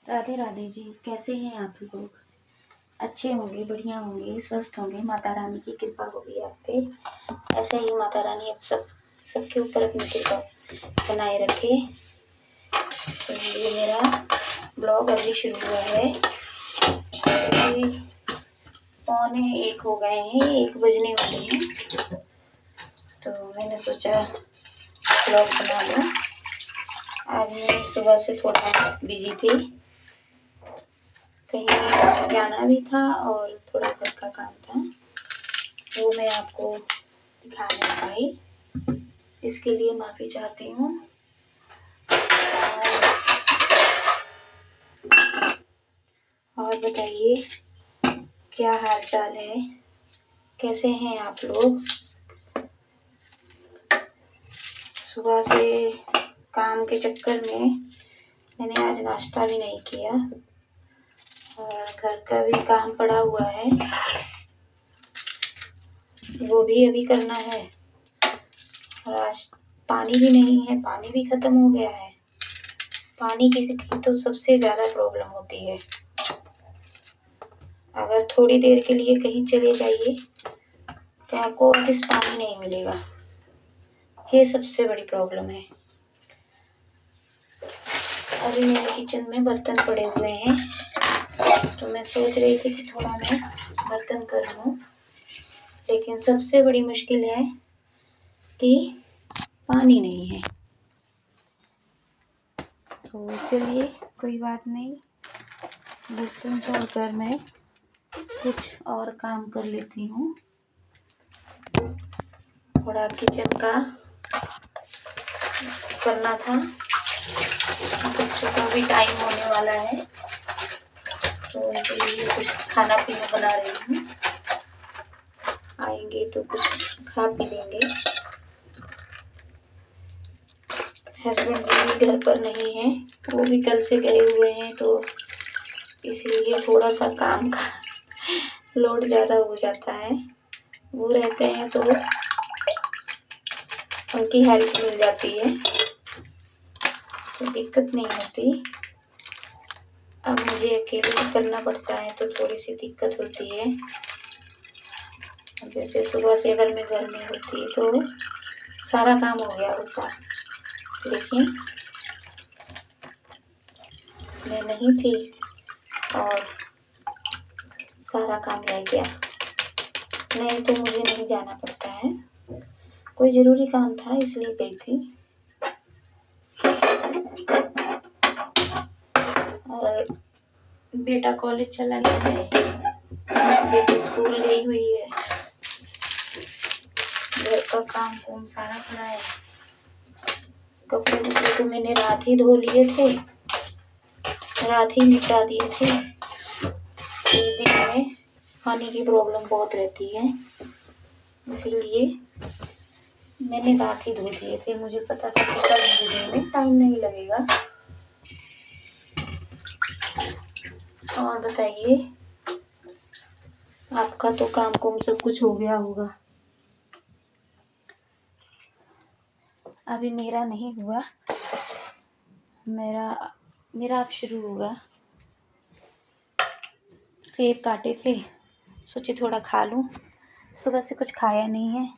राधे राधे जी। कैसे हैं आप लोग? अच्छे होंगे, बढ़िया होंगे, स्वस्थ होंगे। माता रानी की कृपा होगी आप पे। ऐसे ही माता रानी अब सबके ऊपर अपनी कृपा बनाए रखे। तो ये मेरा ब्लॉग अभी शुरू हुआ है। अभी 12:45 हो गए हैं, 1 बजने वाले हैं। तो मैंने सोचा ब्लॉग बना लूँ। आज मैं सुबह से थोड़ा बिजी थी, कहीं जाना भी था और थोड़ा घर का काम था, वो मैं आपको दिखा नहीं पाई। इसके लिए माफ़ी चाहती हूँ। और बताइए, क्या हाल चाल है? कैसे हैं आप लोग? सुबह से काम के चक्कर में मैंने आज नाश्ता भी नहीं किया और घर का भी काम पड़ा हुआ है, वो भी अभी करना है। और आज पानी भी नहीं है, पानी भी ख़त्म हो गया है। पानी की तो सबसे ज़्यादा प्रॉब्लम होती है। अगर थोड़ी देर के लिए कहीं चले जाइए तो आपको वापस पानी नहीं मिलेगा। ये सबसे बड़ी प्रॉब्लम है। अभी मेरे किचन में बर्तन पड़े हुए हैं, तो मैं सोच रही थी कि थोड़ा मैं बर्तन कर लूँ, लेकिन सबसे बड़ी मुश्किल है कि पानी नहीं है। तो चलिए, कोई बात नहीं, बर्तन छोड़कर मैं कुछ और काम कर लेती हूँ। थोड़ा किचन का करना था। बच्चों का भी टाइम होने वाला है, तो उनके लिए कुछ खाना पीना बना रही हूँ। आएंगे तो कुछ खा पी लेंगे। हस्बैंड जी भी घर पर नहीं है, वो भी कल से गए हुए हैं, तो इसलिए थोड़ा सा काम का लोड ज़्यादा हो जाता है। वो रहते हैं तो उनकी हेल्प मिल जाती है, तो दिक्कत नहीं होती। अब मुझे अकेले करना पड़ता है तो थोड़ी सी दिक्कत होती है। जैसे सुबह से अगर मैं घर में होती तो सारा काम हो गया होता, लेकिन मैं नहीं थी और सारा काम रह गया। नहीं तो मुझे नहीं जाना पड़ता है, कोई ज़रूरी काम था इसलिए गई थी। और बेटा कॉलेज चला गया है, बेटी स्कूल गई हुई है। घर का काम कौन सारा पड़ा है। कपड़े तो मैंने रात ही धो लिए थे, रात ही निपटा दिए थे। इस दिन में पानी की प्रॉब्लम बहुत रहती है, इसीलिए मैंने रात ही धो दिए थे। मुझे पता था कि कल मुझे में टाइम नहीं लगेगा। और बताइए, आपका तो काम कुम सब कुछ हो गया होगा। अभी मेरा नहीं हुआ, मेरा अब शुरू होगा। सेब काटे थे, सोचे थोड़ा खा लूँ। सुबह से कुछ खाया नहीं है,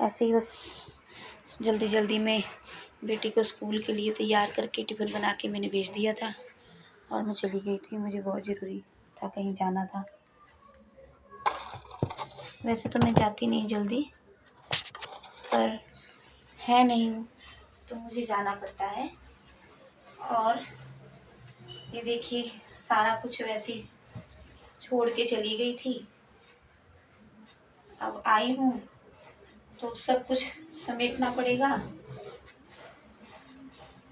ऐसे ही बस जल्दी जल्दी में बेटी को स्कूल के लिए तैयार करके टिफ़िन बना के मैंने भेज दिया था और मैं चली गई थी। मुझे बहुत ज़रूरी था, कहीं जाना था। वैसे तो मैं जाती नहीं जल्दी, पर है नहीं तो मुझे जाना पड़ता है। और ये देखिए, सारा कुछ वैसे ही छोड़ के चली गई थी। अब आई हूँ तो सब कुछ समेटना पड़ेगा।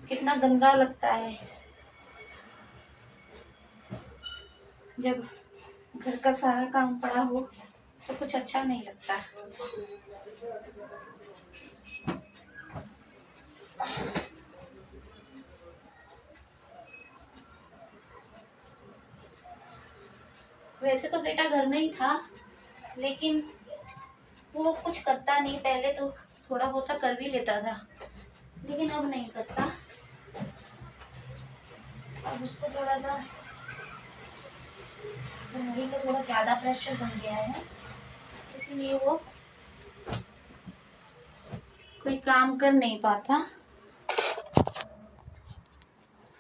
कितना गंदा लगता है जब घर का सारा काम पड़ा हो, तो कुछ अच्छा नहीं लगता। वैसे तो बेटा घर में ही था, लेकिन वो कुछ करता नहीं। पहले तो थोड़ा बहुत कर भी लेता था, लेकिन अब नहीं करता। अब उसको थोड़ा सा बीमारी का थोड़ा ज़्यादा प्रेशर बन गया है, इसीलिए वो कोई काम कर नहीं पाता।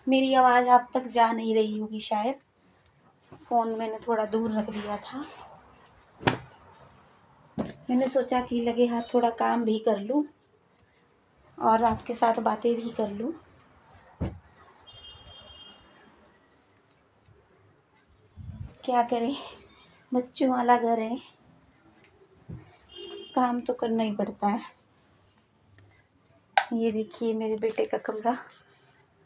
मेरी आवाज़ आप तक जा नहीं रही होगी शायद, फ़ोन मैंने थोड़ा दूर रख दिया था। मैंने सोचा कि लगे हाथ थोड़ा काम भी कर लूँ और आपके साथ बातें भी कर लूँ। क्या करें, बच्चों वाला घर है, काम तो करना ही पड़ता है। ये देखिए मेरे बेटे का कमरा,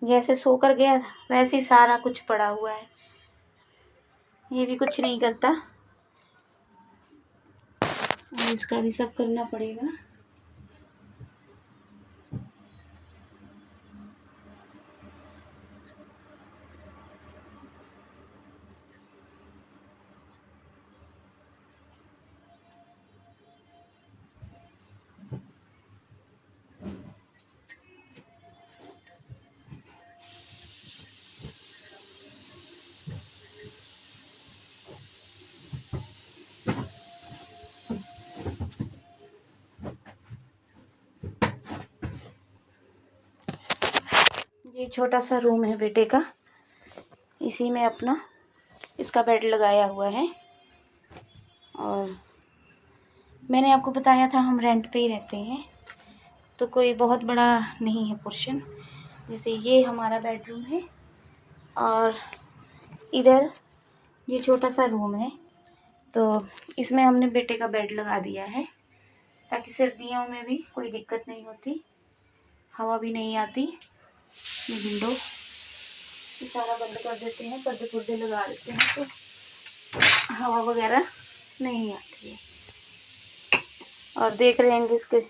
जैसे सोकर गया वैसे ही सारा कुछ पड़ा हुआ है, ये भी कुछ नहीं करता और इसका भी सब करना पड़ेगा। ये छोटा सा रूम है बेटे का, इसी में अपना इसका बेड लगाया हुआ है। और मैंने आपको बताया था हम रेंट पे ही रहते हैं, तो कोई बहुत बड़ा नहीं है पोर्शन। जैसे ये हमारा बेडरूम है और इधर ये छोटा सा रूम है, तो इसमें हमने बेटे का बेड लगा दिया है ताकि सर्दियों में भी कोई दिक्कत नहीं होती, हवा भी नहीं आती। ये विंडो ये सारा बंद कर देते हैं, पर्दे पुर्दे लगा देते हैं तो हवा वगैरह नहीं आती है। और देख रहे हैं इसके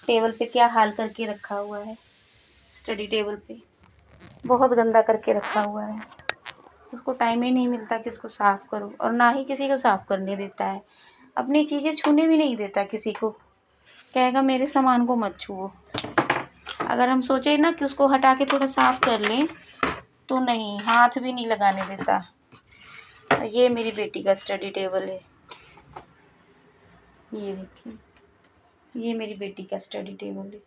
टेबल पे क्या हाल करके रखा हुआ है, स्टडी टेबल पे बहुत गंदा करके रखा हुआ है। उसको टाइम ही नहीं मिलता कि इसको साफ़ करो, और ना ही किसी को साफ़ करने देता है। अपनी चीज़ें छूने भी नहीं देता किसी को, कहेगा मेरे सामान को मत छुओ। अगर हम सोचे ना कि उसको हटा के थोड़ा साफ़ कर लें तो नहीं, हाथ भी नहीं लगाने देता। ये मेरी बेटी का स्टडी टेबल है, ये देखिए ये मेरी बेटी का स्टडी टेबल है।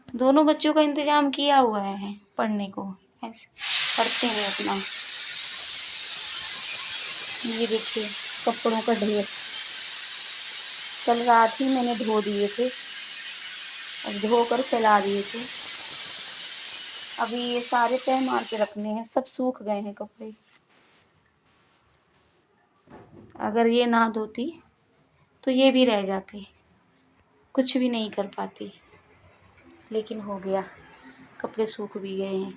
दोनों बच्चों का इंतजाम किया हुआ है पढ़ने को, ऐसे पढ़ते हैं अपना। ये देखिए कपड़ों का ढेर, कल रात ही मैंने धो दिए थे और धोकर फैला दिए थे। अभी ये सारे तह मार के रखने हैं, सब सूख गए हैं कपड़े। अगर ये ना धोती तो ये भी रह जाते, कुछ भी नहीं कर पाती, लेकिन हो गया, कपड़े सूख भी गए हैं।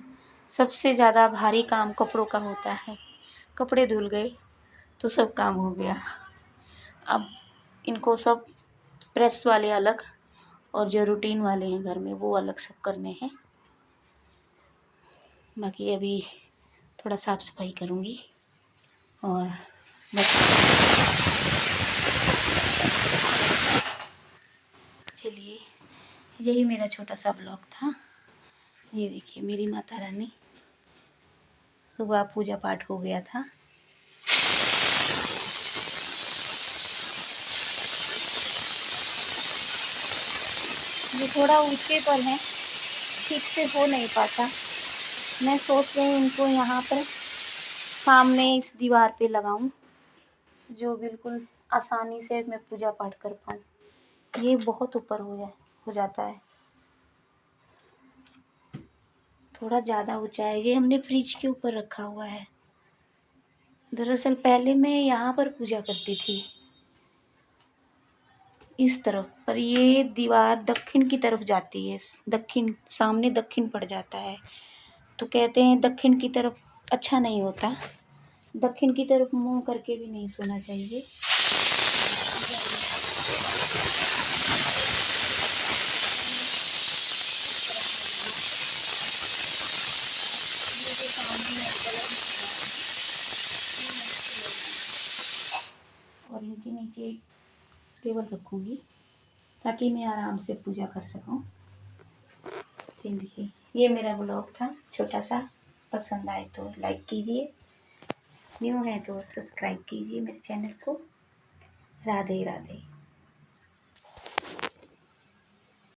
सबसे ज़्यादा भारी काम कपड़ों का होता है, कपड़े धुल गए तो सब काम हो गया। अब इनको सब प्रेस वाले अलग और जो रूटीन वाले हैं घर में वो अलग सब करने हैं। बाकी अभी थोड़ा साफ़ सफाई करूँगी और बस। चलिए यही मेरा छोटा सा ब्लॉग था। ये देखिए मेरी माता रानी, सुबह पूजा पाठ हो गया था। ये थोड़ा ऊंचे पर है, ठीक से हो नहीं पाता। मैं सोच रही हूँ इनको यहाँ पर सामने इस दीवार पे लगाऊं, जो बिल्कुल आसानी से मैं पूजा पाठ कर पाऊँ। ये बहुत ऊपर हो जाता है, थोड़ा ज़्यादा ऊंचा है। ये हमने फ्रिज के ऊपर रखा हुआ है। दरअसल पहले मैं यहाँ पर पूजा करती थी इस तरफ, पर ये दीवार दक्षिण की तरफ जाती है, दक्षिण सामने दक्षिण पड़ जाता है, तो कहते हैं दक्षिण की तरफ अच्छा नहीं होता, दक्षिण की तरफ मुंह करके भी नहीं सोना चाहिए। और इनके नीचे टेबल रखूँगी ताकि मैं आराम से पूजा कर सकूँ। ज़िंदगी। ये मेरा ब्लॉग था छोटा सा, पसंद आए तो लाइक कीजिए, न्यू है तो सब्सक्राइब कीजिए मेरे चैनल को। राधे राधे।